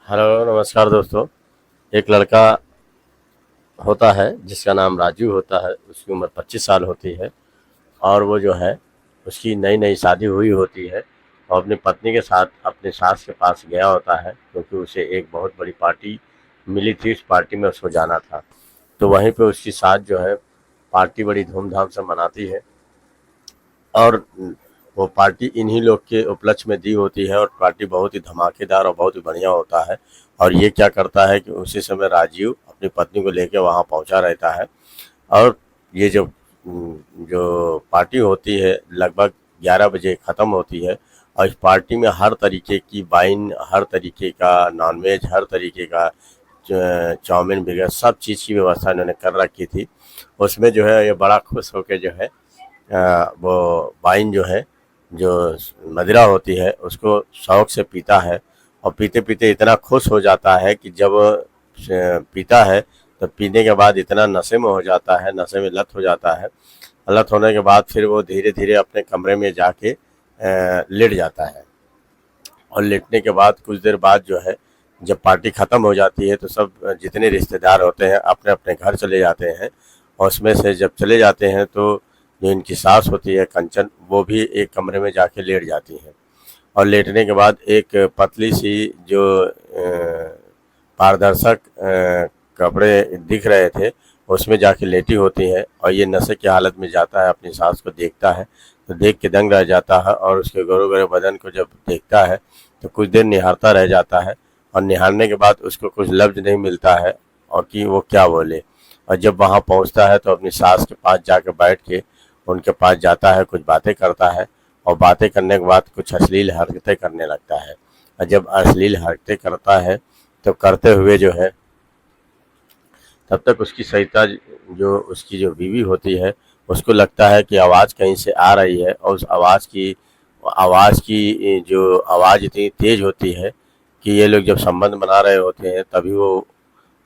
Hello नमस्कार दोस्तों। एक लड़का होता है जिसका नाम राजू होता है। उसकी उम्र 25 साल होती है और वो जो है उसकी नई नई शादी हुई होती है और अपनी पत्नी के साथ अपने सास के पास गया होता है क्योंकि उसे एक बहुत बड़ी पार्टी मिली थी। उस पार्टी में उसको जाना था। तो वहीं पे उसकी सास जो है पार्टी बड़ी धूमधाम से मनाती है और वो पार्टी इन्हीं लोग के उपलक्ष्य में दी होती है और पार्टी बहुत ही धमाकेदार और बहुत ही बढ़िया होता है। और ये क्या करता है कि उसी समय राजीव अपनी पत्नी को लेकर वहाँ पहुँचा रहता है और ये जो पार्टी होती है लगभग 11 बजे ख़त्म होती है। और इस पार्टी में हर तरीके की वाइन, हर तरीके का नॉनवेज, हर तरीके का चाउमीन वगैरह सब चीज़ की व्यवस्था इन्होंने कर रखी थी। उसमें जो है ये बड़ा खुश होकर जो है वो वाइन जो है, जो मदिरा होती है, उसको शौक से पीता है और पीते पीते इतना खुश हो जाता है कि जब पीता है तो पीने के बाद इतना नशे में हो जाता है, नशे में लत हो जाता है। लत होने के बाद फिर वो धीरे धीरे अपने कमरे में जाके लेट जाता है और लेटने के बाद कुछ देर बाद जो है जब पार्टी ख़त्म हो जाती है तो सब जितने रिश्तेदार होते हैं अपने अपने घर चले जाते हैं। और उसमें से जब चले जाते हैं तो जो इनकी सास होती है कंचन, वो भी एक कमरे में जाके लेट जाती हैं। और लेटने के बाद एक पतली सी जो पारदर्शक कपड़े दिख रहे थे उसमें जाके लेटी होती है और ये नशे की हालत में जाता है, अपनी सास को देखता है तो देख के दंग रह जाता है और उसके गोरे गोरे बदन को जब देखता है तो कुछ देर निहारता रह जाता है। और निहारने के बाद उसको कुछ लफ्ज नहीं मिलता है और कि वो क्या बोले। और जब वहाँ पहुँचता है तो अपनी सास के पास जाकर बैठ के उनके पास जाता है, कुछ बातें करता है और बातें करने के बाद कुछ अश्लील हरकतें करने लगता है। और जब अश्लील हरकतें करता है तो करते हुए जो है तब तक उसकी सहिता, जो उसकी जो बीवी होती है, उसको लगता है कि आवाज़ कहीं से आ रही है और उस आवाज़ की जो आवाज़ इतनी तेज़ होती है कि ये लोग जब संबंध बना रहे होते हैं तभी वो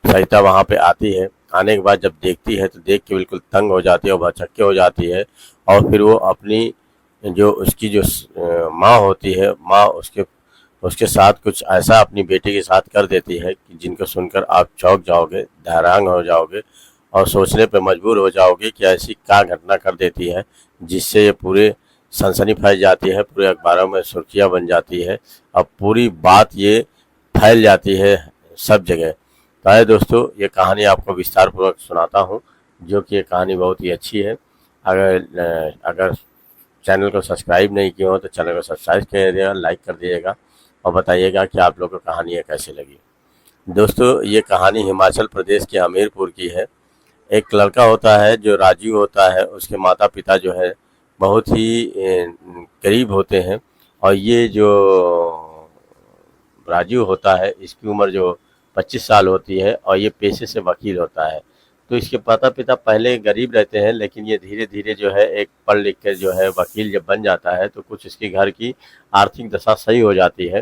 सरिता वहाँ पे आती है। आने के बाद जब देखती है तो देख के बिल्कुल तंग हो जाती है और भौचक्के हो जाती है। और फिर वो अपनी जो उसकी जो माँ होती है, माँ उसके उसके साथ कुछ ऐसा अपनी बेटी के साथ कर देती है कि जिनको सुनकर आप चौंक जाओगे, हैरान हो जाओगे और सोचने पे मजबूर हो जाओगे कि ऐसी क्या घटना कर देती है जिससे ये पूरे सनसनी फैल जाती है, पूरे अखबारों में सुर्खियाँ बन जाती है और पूरी बात ये फैल जाती है सब जगह। तो आइए दोस्तों, ये कहानी आपको विस्तार पूर्वक सुनाता हूँ, जो कि ये कहानी बहुत ही अच्छी है। अगर चैनल को सब्सक्राइब नहीं किए हो तो चैनल को सब्सक्राइब कर दिएगा, लाइक कर दिएगा और बताइएगा कि आप लोगों को कहानी ये कैसी लगी। दोस्तों, ये कहानी हिमाचल प्रदेश के हमीरपुर की है। एक लड़का होता है जो राजू होता है, उसके माता पिता जो है बहुत ही गरीब होते हैं। और ये जो राजू होता है इसकी उम्र जो 25 साल होती है और ये पेशे से वकील होता है। तो इसके माता पिता पहले गरीब रहते हैं लेकिन ये धीरे धीरे जो है एक पढ़ लिख कर जो है वकील जब बन जाता है तो कुछ इसके घर की आर्थिक दशा सही हो जाती है।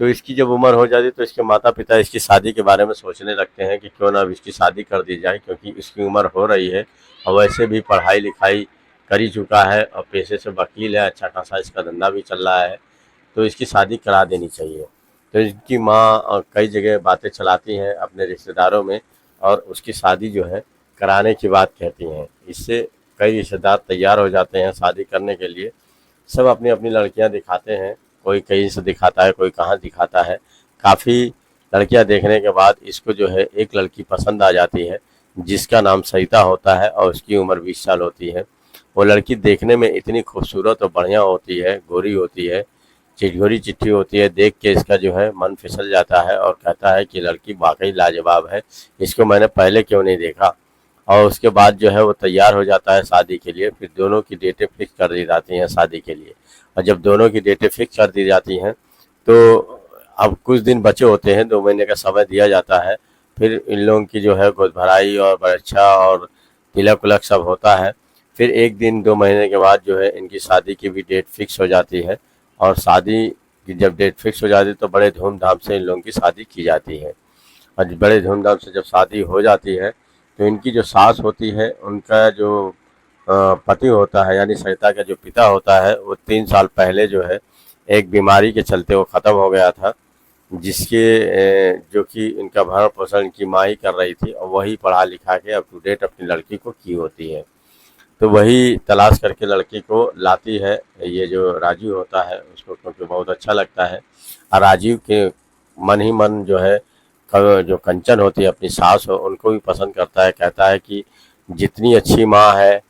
तो इसकी जब उम्र हो जाती है तो इसके माता पिता इसकी शादी के बारे में सोचने लगते हैं कि क्यों ना अब इसकी शादी कर दी जाए, क्योंकि इसकी उम्र हो रही है और वैसे भी पढ़ाई लिखाई कर ही चुका है और पेशे से वकील है, अच्छा खासा इसका धंधा भी चल रहा है, तो इसकी शादी करा देनी चाहिए। तो इसकी माँ कई जगह बातें चलाती हैं अपने रिश्तेदारों में और उसकी शादी जो है कराने की बात कहती हैं। इससे कई रिश्तेदार तैयार हो जाते हैं शादी करने के लिए। सब अपनी अपनी लड़कियां दिखाते हैं, कोई कहीं से दिखाता है, कोई कहाँ दिखाता है। काफ़ी लड़कियां देखने के बाद इसको जो है एक लड़की पसंद आ जाती है जिसका नाम सरिता होता है और उसकी उम्र 20 साल होती है। वो लड़की देखने में इतनी खूबसूरत और बढ़िया होती है, गोरी होती है, चिटगोरी चिट्ठी होती है। देख के इसका जो है मन फिसल जाता है और कहता है कि लड़की वाकई लाजवाब है, इसको मैंने पहले क्यों नहीं देखा। और उसके बाद जो है वो तैयार हो जाता है शादी के लिए। फिर दोनों की डेटें फिक्स कर दी जाती हैं शादी के लिए। और जब दोनों की डेटें फिक्स कर दी जाती हैं तो अब कुछ दिन बचे होते हैं, 2 महीने का समय दिया जाता है। फिर इन लोगों की जो है गोद भराई और बरच्छा और तिलक उलक सब होता है। फिर एक दिन 2 महीने के बाद जो है इनकी शादी की भी डेट फिक्स हो जाती है। और शादी की जब डेट फिक्स हो जाती है तो बड़े धूमधाम से इन लोगों की शादी की जाती है। और बड़े धूमधाम से जब शादी हो जाती है तो इनकी जो सास होती है उनका जो पति होता है यानी सरिता का जो पिता होता है वो 3 साल पहले जो है एक बीमारी के चलते वो ख़त्म हो गया था। जिसके जो कि इनका भरण पोषण इनकी माँ ही कर रही थी और वही पढ़ा लिखा के अप टू डेट अपनी लड़की को की होती है। तो वही तलाश करके लड़की को लाती है, ये जो राजीव होता है उसको, क्योंकि बहुत अच्छा लगता है। और राजीव के मन ही मन जो है जो कंचन होती है अपनी सास हो उनको भी पसंद करता है। कहता है कि जितनी अच्छी माँ है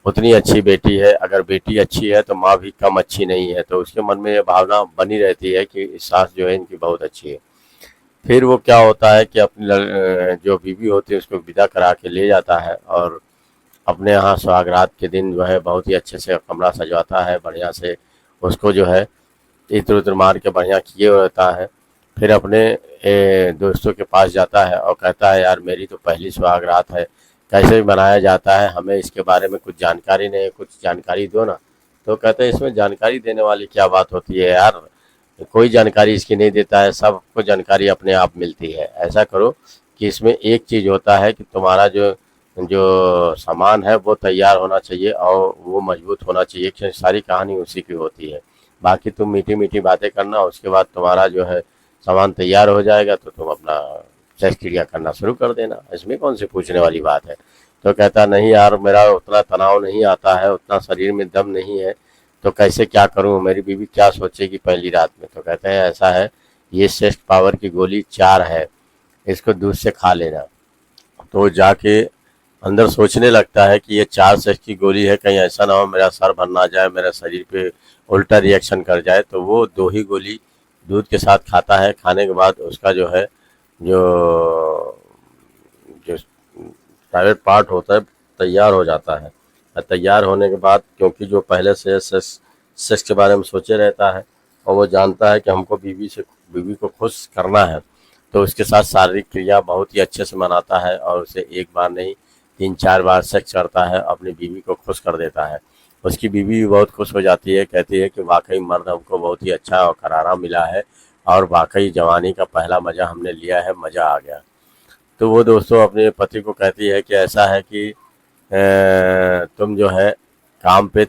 उतनी अच्छी बेटी है, अगर बेटी अच्छी है तो माँ भी कम अच्छी नहीं है। तो उसके मन में ये भावना बनी रहती है कि सास जो है इनकी बहुत अच्छी है। फिर वो क्या होता है कि अपनी जो बीवी होती है उसको विदा करा के ले जाता है और अपने यहाँ सुहागरात के दिन जो है बहुत ही अच्छे से कमरा सजवाता है, बढ़िया से उसको जो है इत्र उत्र मार के बढ़िया किए हुए रहता है। फिर अपने दोस्तों के पास जाता है और कहता है यार मेरी तो पहली सुहागरात है, कैसे मनाया जाता है, हमें इसके बारे में कुछ जानकारी नहीं है, कुछ जानकारी दो ना। तो कहते हैं इसमें जानकारी देने वाली क्या बात होती है यार, कोई जानकारी इसकी नहीं देता है, सबको जानकारी अपने आप मिलती है। ऐसा करो कि इसमें एक चीज़ होता है कि तुम्हारा जो जो सामान है वो तैयार होना चाहिए और वो मजबूत होना चाहिए, क्योंकि सारी कहानी उसी की होती है। बाकी तुम मीठी मीठी बातें करना, उसके बाद तुम्हारा जो है सामान तैयार हो जाएगा तो तुम अपना शस्त्र क्रिया करना शुरू कर देना, इसमें कौन सी पूछने वाली बात है। तो कहता नहीं यार मेरा उतना तनाव नहीं आता है, उतना शरीर में दम नहीं है, तो कैसे क्या करूं, मेरी बीवी क्या सोचेगी पहली रात में। तो कहते हैं ऐसा है, ये श्रेष्ठ पावर की गोली 4 है, इसको दूध से खा लेना। तो जाके अंदर सोचने लगता है कि ये 4 सेक्स की गोली है, कहीं ऐसा ना हो मेरा सर भर ना जाए, मेरा शरीर पे उल्टा रिएक्शन कर जाए। तो वो 2 ही गोली दूध के साथ खाता है। खाने के बाद उसका जो है जो जो प्राइवेट पार्ट होता है तैयार हो जाता है। और तैयार होने के बाद क्योंकि जो पहले से सेक्स सेक्स के बारे में सोचे रहता है और वो जानता है कि हमको बीवी को खुश करना है, तो उसके साथ शारीरिक क्रिया बहुत ही अच्छे से मनाता है और उसे एक बार नहीं 3-4 बार सेक्स करता है, अपनी बीवी को खुश कर देता है। उसकी बीवी भी बहुत खुश हो जाती है, कहती है कि वाकई मर्द हमको बहुत ही अच्छा और करारा मिला है और वाकई जवानी का पहला मज़ा हमने लिया है, मज़ा आ गया। तो वो दोस्तों अपने पति को कहती है कि ऐसा है कि तुम जो है काम पे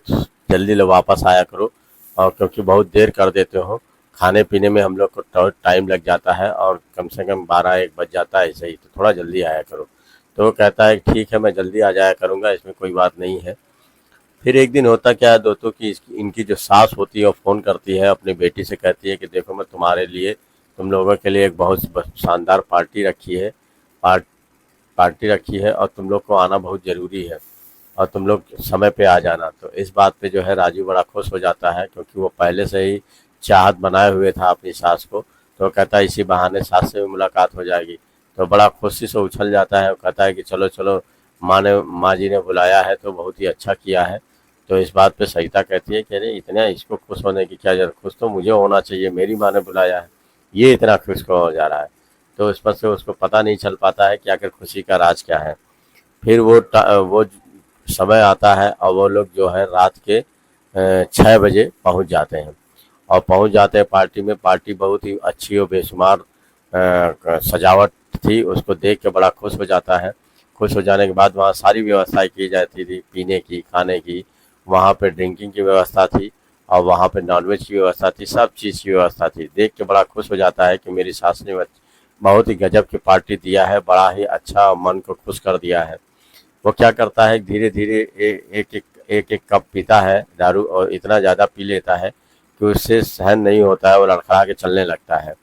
जल्दी वापस आया करो, और क्योंकि बहुत देर कर देते हो, खाने पीने में हम लोग को टाइम लग जाता है और कम से कम 12-1 बज जाता है ऐसे ही, तो थोड़ा जल्दी आया करो। तो वो कहता है ठीक है मैं जल्दी आ जाया करूँगा, इसमें कोई बात नहीं है। फिर एक दिन होता क्या है दोस्तों कि इनकी जो सास होती है वो फ़ोन करती है अपनी बेटी से, कहती है कि देखो मैं तुम्हारे लिए, तुम लोगों के लिए एक बहुत शानदार पार्ट पार्टी रखी है और तुम लोग को आना बहुत ज़रूरी है और तुम लोग समय पे आ जाना। तो इस बात पे जो है राजू बड़ा खुश हो जाता है, क्योंकि वो पहले से ही चाहत बनाए हुए था अपनी सास को। तो वो कहता है इसी बहाने सास से भी मुलाकात हो जाएगी। तो बड़ा खुशी से उछल जाता है और कहता है कि चलो चलो, माँ जी ने बुलाया है तो बहुत ही अच्छा किया है। तो इस बात पे सरिता कहती है कि अरे इतना इसको खुश होने की क्या जरूरत, खुश तो मुझे होना चाहिए, मेरी माँ ने बुलाया है, ये इतना खुश क्यों हो जा रहा है। तो इस पर से उसको पता नहीं चल पाता है कि आखिर खुशी का राज क्या है। फिर वो समय आता है और वो लोग जो है रात के 6 बजे पहुंच जाते हैं और पहुंच जाते हैं पार्टी में। पार्टी बहुत ही अच्छी और बेशुमार सजावट थी, उसको देख के बड़ा खुश हो जाता है। खुश हो जाने के बाद वहाँ सारी व्यवस्थाएं की जाती थी, पीने की, खाने की, वहाँ पे ड्रिंकिंग की व्यवस्था थी और वहाँ पे नॉनवेज की व्यवस्था थी, सब चीज़ की व्यवस्था थी। देख के बड़ा खुश हो जाता है कि मेरी सास ने बहुत ही गजब की पार्टी दिया है, बड़ा ही अच्छा मन को खुश कर दिया है। वो क्या करता है धीरे धीरे एक एक कप पीता है दारू और इतना ज़्यादा पी लेता है कि उससे सहन नहीं होता है, वो लड़खड़ा के चलने लगता है।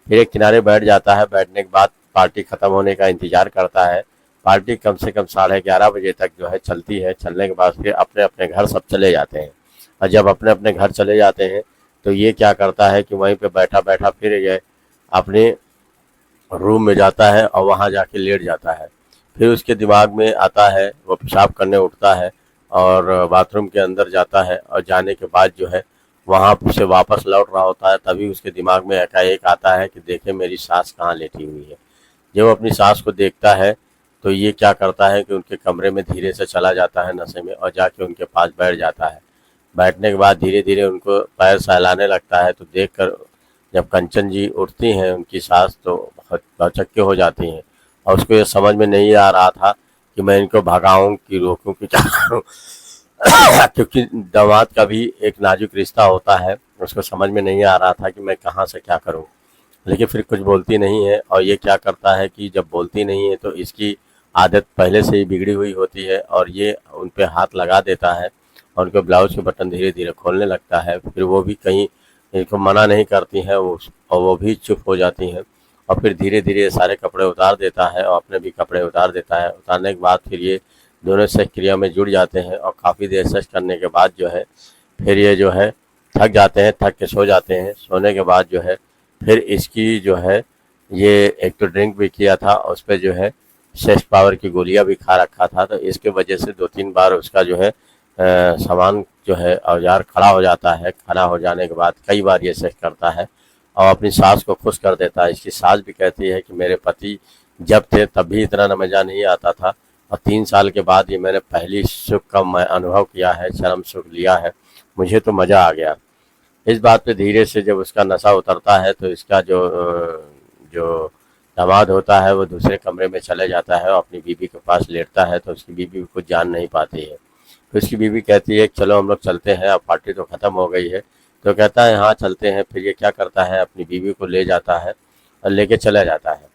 फिर एक किनारे बैठ जाता है, बैठने के बाद पार्टी ख़त्म होने का इंतज़ार करता है। पार्टी कम से कम 11:30 बजे तक जो है चलती है। चलने के बाद फिर अपने अपने घर सब चले जाते हैं और जब अपने अपने घर चले जाते हैं तो ये क्या करता है कि वहीं पे बैठा बैठा फिर ये अपने रूम में जाता है और वहाँ जाके लेट जाता है। फिर उसके दिमाग में आता है, वो पेशाब करने उठता है और बाथरूम के अंदर जाता है और जाने के बाद जो है वहाँ से वापस लौट रहा होता है, तभी उसके दिमाग में एकाएक आता है कि देखे मेरी सास कहाँ लेटी हुई है। जब वो अपनी सास को देखता है तो ये क्या करता है कि उनके कमरे में धीरे से चला जाता है नशे में और जाके उनके पास बैठ जाता है। बैठने के बाद धीरे धीरे उनको पैर सहलाने लगता है, तो देखकर जब कंचन जी उठती हैं उनकी सास तो बहुत भौचक्के हो जाती हैं और उसको ये समझ में नहीं आ रहा था कि मैं इनको भगाऊं कि रोकूं कि क्या करूं। क्योंकि दामाद का भी एक नाजुक रिश्ता होता है, उसको समझ में नहीं आ रहा था कि मैं कहाँ से क्या करूं। लेकिन फिर कुछ बोलती नहीं है। और ये क्या करता है कि जब बोलती नहीं है तो इसकी आदत पहले से ही बिगड़ी हुई होती है और ये उन पे हाथ लगा देता है और उनके ब्लाउज के बटन धीरे धीरे खोलने लगता है। फिर वो भी कहीं इनको मना नहीं करती हैं वो, और वो भी चुप हो जाती हैं। और फिर धीरे धीरे सारे कपड़े उतार देता है और अपने भी कपड़े उतार देता है। उतारने के बाद फिर ये दोनों सेक्स क्रिया में जुड़ जाते हैं और काफ़ी देर सेक्स करने के बाद जो है फिर ये जो है थक जाते हैं, थक के सो जाते हैं। सोने के बाद जो है फिर इसकी जो है ये एक तो ड्रिंक भी किया था और उस पे जो है सेक्स पावर की गोलियां भी खा रखा था, तो इसके वजह से 2-3 बार उसका जो है सामान जो है औजार खड़ा हो जाता है। खड़ा हो जाने के बाद कई बार ये सेक्स करता है और अपनी सास को खुश कर देता है। इसकी सास भी कहती है कि मेरे पति जब थे तब भी इतना न मज़ा नहीं आता था और 3 साल के बाद ये मैंने पहली सुख का मैं अनुभव किया है, चरम सुख लिया है, मुझे तो मज़ा आ गया। इस बात पे धीरे से जब उसका नशा उतरता है तो इसका जो दामाद होता है वो दूसरे कमरे में चले जाता है और अपनी बीवी के पास लेटता है, तो उसकी बीवी कुछ जान नहीं पाती है। तो उसकी बीवी कहती है चलो हम लोग चलते हैं, अब पार्टी तो ख़त्म हो गई है। तो कहता है हाँ चलते हैं। फिर ये क्या करता है अपनी बीवी को ले जाता है और लेके चला जाता है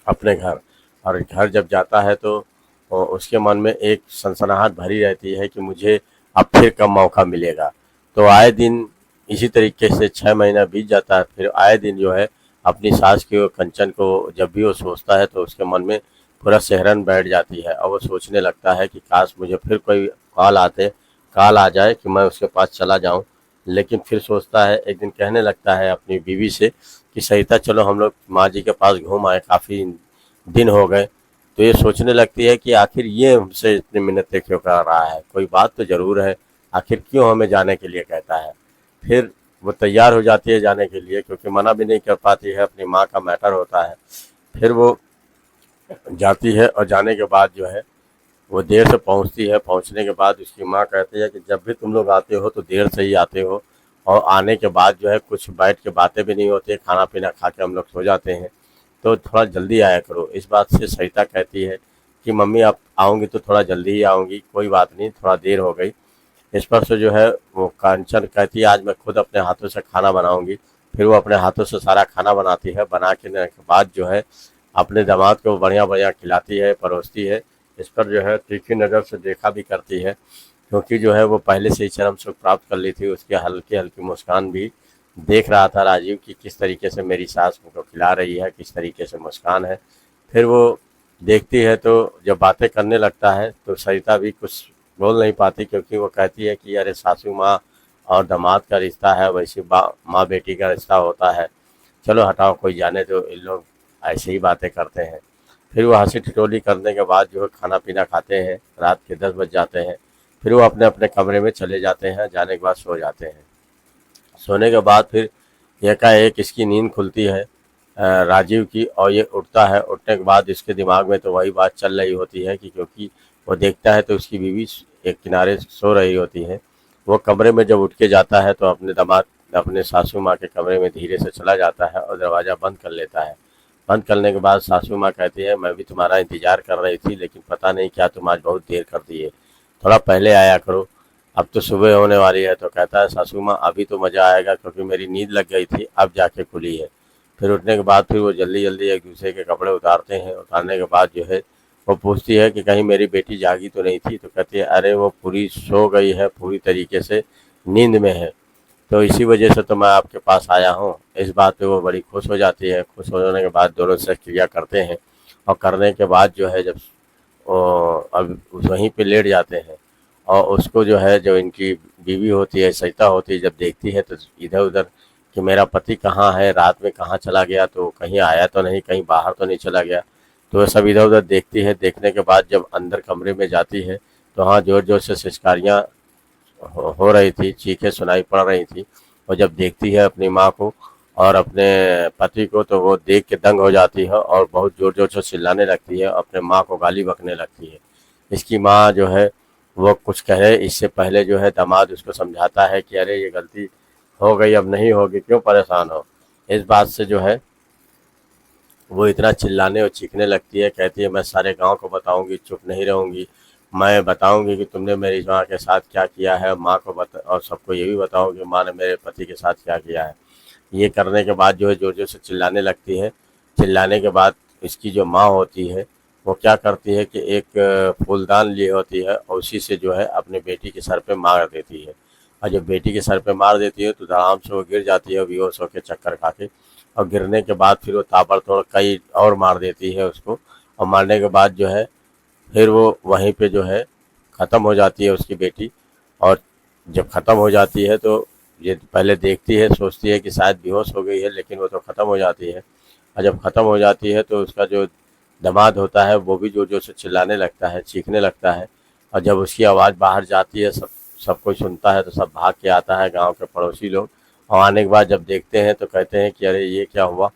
अपने घर। और घर जब जाता है तो उसके मन में एक सनसनाहट भरी रहती है कि मुझे अब फिर कब मौका मिलेगा। तो आए दिन इसी तरीके से 6 महीना बीत जाता है। फिर आए दिन जो है अपनी सास की कंचन को जब भी वो सोचता है तो उसके मन में पूरा सिहरन बैठ जाती है और वो सोचने लगता है कि काश मुझे फिर कोई कॉल आ जाए कि मैं उसके पास चला जाऊं। लेकिन फिर सोचता है, एक दिन कहने लगता है अपनी बीवी से कि सहिता चलो हम लोग माँ जी के पास घूम आए, काफ़ी दिन हो गए। तो ये सोचने लगती है कि आखिर ये हमसे इतनी मिन्नतें क्यों कर रहा है, कोई बात तो ज़रूर है, आखिर क्यों हमें जाने के लिए कहता है। फिर वो तैयार हो जाती है जाने के लिए, क्योंकि मना भी नहीं कर पाती है, अपनी माँ का मैटर होता है। फिर वो जाती है और जाने के बाद जो है वो देर से पहुंचती है। पहुंचने के बाद उसकी माँ कहती है कि जब भी तुम लोग आते हो तो देर से ही आते हो और आने के बाद जो है कुछ बैठ के बातें भी नहीं होती, खाना पीना खा के हम लोग सो जाते हैं, तो थोड़ा जल्दी आया करो। इस बात से सरिता कहती है कि मम्मी आप आऊँगी तो थोड़ा जल्दी ही आऊँगी, कोई बात नहीं, थोड़ा देर हो गई। इस पर से जो है वो कांचन कहती है आज मैं खुद अपने हाथों से खाना बनाऊंगी। फिर वो अपने हाथों से सारा खाना बनाती है। बना के बाद जो है अपने दामाद को बढ़िया बढ़िया खिलाती है, परोसती है। इस पर जो है तीखी नज़र से देखा भी करती है, क्योंकि जो है वो पहले से ही चरम सुख प्राप्त कर ली थी। उसकी हल्की हल्की मुस्कान भी देख रहा था राजीव कि किस तरीके से मेरी सास मुझको खिला रही है, किस तरीके से मुस्कान है। फिर वो देखती है तो जब बातें करने लगता है तो सरिता भी कुछ बोल नहीं पाती, क्योंकि वो कहती है कि अरे सासू माँ और दामाद का रिश्ता है, वैसे माँ बेटी का रिश्ता होता है, चलो हटाओ कोई जाने दो, इन लोग ऐसे ही बातें करते हैं। फिर वो हंसी ठिठोली करने के बाद जो है खाना पीना खाते हैं, रात के 10 बज जाते हैं। फिर वो अपने अपने कमरे में चले जाते हैं, जाने के बाद सो जाते हैं। सोने के बाद फिर एकाएक इसकी नींद खुलती है राजीव की, और ये उठता है। उठने के बाद इसके दिमाग में तो वही बात चल रही होती है कि क्योंकि वो देखता है तो उसकी बीवी एक किनारे सो रही होती है। वो कमरे में जब उठ के जाता है तो अपने दामाद अपने सासू माँ के कमरे में धीरे से चला जाता है और दरवाज़ा बंद कर लेता है। बंद करने के बाद सासू माँ कहती है मैं भी तुम्हारा इंतज़ार कर रही थी, लेकिन पता नहीं क्या तुम आज बहुत देर कर दिए, थोड़ा पहले आया करो, अब तो सुबह होने वाली है। तो कहता है सासू माँ अभी तो मज़ा आएगा, क्योंकि मेरी नींद लग गई थी, अब जाके खुली है। फिर उठने के बाद फिर वो जल्दी जल्दी एक दूसरे के कपड़े उतारते हैं। उतारने के बाद जो है वो पूछती है कि कहीं मेरी बेटी जागी तो नहीं थी। तो कहती है अरे वो पूरी सो गई है, पूरी तरीके से नींद में है, तो इसी वजह से तो मैं आपके पास आया हूँ। इस बात पे वो बड़ी खुश हो जाती है। खुश हो जाने के बाद दोनों से क्रिया करते हैं और करने के बाद जो है जब अब वहीं पे लेट जाते हैं और उसको जो है जो इनकी बीवी होती है सरिता होती है, जब देखती है तो इधर उधर कि मेरा पति कहाँ है, रात में कहाँ चला गया, तो कहीं आया तो नहीं, कहीं बाहर तो नहीं चला गया। तो वह सब इधर उधर देखती है। देखने के बाद जब अंदर कमरे में जाती है तो हाँ जोर जोर से सिसकारियाँ हो रही थी, चीखें सुनाई पड़ रही थी। और जब देखती है अपनी माँ को और अपने पति को तो वो देख के दंग हो जाती है और बहुत ज़ोर ज़ोर से चिल्लाने लगती है, अपने माँ को गाली बकने लगती है। इसकी माँ जो है वो कुछ कहे इससे पहले जो है दामाद उसको समझाता है कि अरे ये गलती हो गई, अब नहीं होगी, क्यों परेशान हो। इस बात से जो है वो इतना चिल्लाने और चीखने लगती है। कहती है मैं सारे गांव को बताऊंगी, चुप नहीं रहूंगी, मैं बताऊंगी कि तुमने मेरी माँ के साथ क्या किया है, माँ को बता और सबको ये भी बताऊंगी माँ ने मेरे पति के साथ क्या किया है। ये करने के बाद जो है ज़ोर ज़ोर से चिल्लाने लगती है। चिल्लाने के बाद इसकी जो माँ होती है वो क्या करती है कि एक फूलदान ली होती है और उसी से जो है अपने बेटी के सर पे मार देती है। और जब बेटी के सर पे मार देती है तो धड़ाम से वो गिर जाती है बेहोश होकर चक्कर खा के। और गिरने के बाद फिर वो ताबड़तोड़ कई और मार देती है उसको। और मारने के बाद जो है फिर वो वहीं पे जो है ख़त्म हो जाती है उसकी बेटी। और जब ख़त्म हो जाती है तो ये पहले देखती है, सोचती है कि शायद बेहोश हो गई है, लेकिन वो तो ख़त्म हो जाती है। और जब ख़त्म हो जाती है तो उसका जो दामाद होता है वो भी ज़ोर ज़ोर से चिल्लाने लगता है, चीखने लगता है। और जब उसकी आवाज़ बाहर जाती है, सब कोई सुनता है, तो सब भाग के आता है, गाँव के पड़ोसी लोग। और आने के बाद जब देखते हैं तो कहते हैं कि अरे ये क्या हुआ,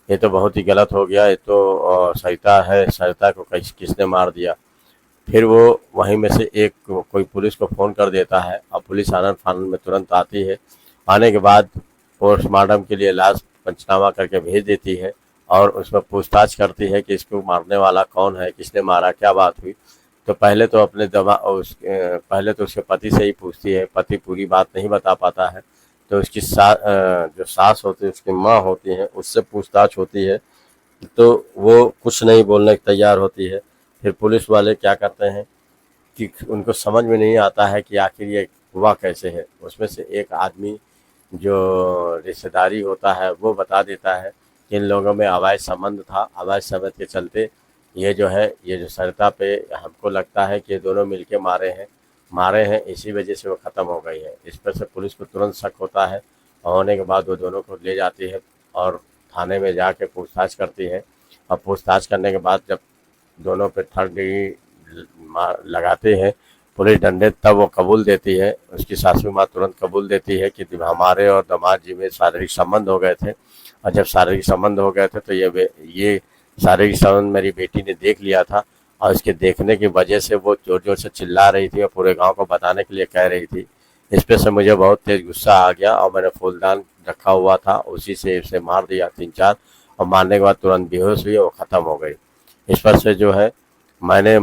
ये तो बहुत ही गलत हो गया, ये तो सरिता है, सरिता को किसने मार दिया। फिर वो वहीं में से एक कोई पुलिस को फ़ोन कर देता है और पुलिस आनन फानन में तुरंत आती है। आने के बाद पोस्टमार्टम के लिए लाश पंचनामा करके भेज देती है और उसमें पूछताछ करती है कि इसको मारने वाला कौन है, किसने मारा, क्या बात हुई। तो पहले तो उसके पति से ही पूछती है। पति पूरी बात नहीं बता पाता है, तो उसकी जो सास होती है, उसकी माँ होती हैं, उससे पूछताछ होती है। तो वो कुछ नहीं बोलने को तैयार होती है। फिर पुलिस वाले क्या करते हैं कि उनको समझ में नहीं आता है कि आखिर ये हुआ कैसे है। उसमें से एक आदमी जो रिश्तेदारी होता है वो बता देता है कि इन लोगों में अवैध संबंध था। अवैध संबंध के चलते ये जो सरिता पे हमको लगता है कि ये दोनों मिलके मारे हैं, इसी वजह से वो ख़त्म हो गई है। इस पर से पुलिस को तुरंत शक होता है और होने के बाद वो दोनों को ले जाती है और थाने में जाके पूछताछ करती है। और पूछताछ करने के बाद जब दोनों पे थर्ड डिग्री लगाते हैं पुलिस डंडे, तब वो कबूल देती है। उसकी सासू माँ तुरंत कबूल देती है कि हमारे और दामाद जी में शारीरिक संबंध हो गए थे। और जब शारीरिक संबंध हो गए थे तो ये शारीरिक संबंध मेरी बेटी ने देख लिया था और इसके देखने की वजह से वो जोर जोर से चिल्ला रही थी और पूरे गांव को बताने के लिए कह रही थी। इस पे से मुझे बहुत तेज गुस्सा आ गया और मैंने फूलदान रखा हुआ था, उसी से इसे मार दिया 3-4। और मारने के बाद तुरंत बेहोश हुई और वो ख़त्म हो गई। इस पर से जो है मैंने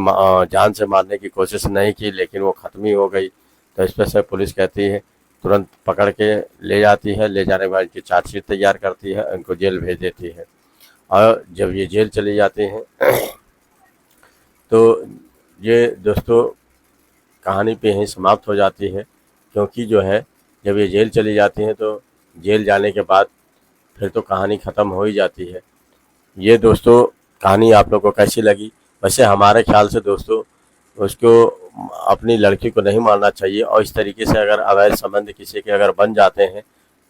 जान से मारने की कोशिश नहीं की, लेकिन वो ख़त्म ही हो गई। तो इस पर से पुलिस कहती है, तुरंत पकड़ के ले जाती है। ले जाने के बाद इनकी चार्जशीट तैयार करती है, इनको जेल भेज देती है। और जब ये जेल चली जाती हैं तो ये दोस्तों कहानी पे यहीं समाप्त हो जाती है। क्योंकि जो है जब ये जेल चली जाती हैं तो जेल जाने के बाद फिर तो कहानी ख़त्म हो ही जाती है। ये दोस्तों कहानी आप लोग को कैसी लगी? वैसे हमारे ख्याल से दोस्तों उसको अपनी लड़की को नहीं मारना चाहिए। और इस तरीके से अगर अवैध संबंध किसी के अगर बन जाते हैं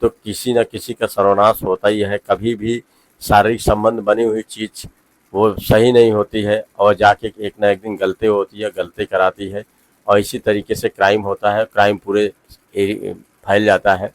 तो किसी न किसी का सर्वनाश होता ही है। कभी भी शारीरिक संबंध बनी हुई चीज़ वो सही नहीं होती है और जाके एक ना एक दिन गलती होती है, गलती कराती है और इसी तरीके से क्राइम होता है। क्राइम पूरे फैल जाता है।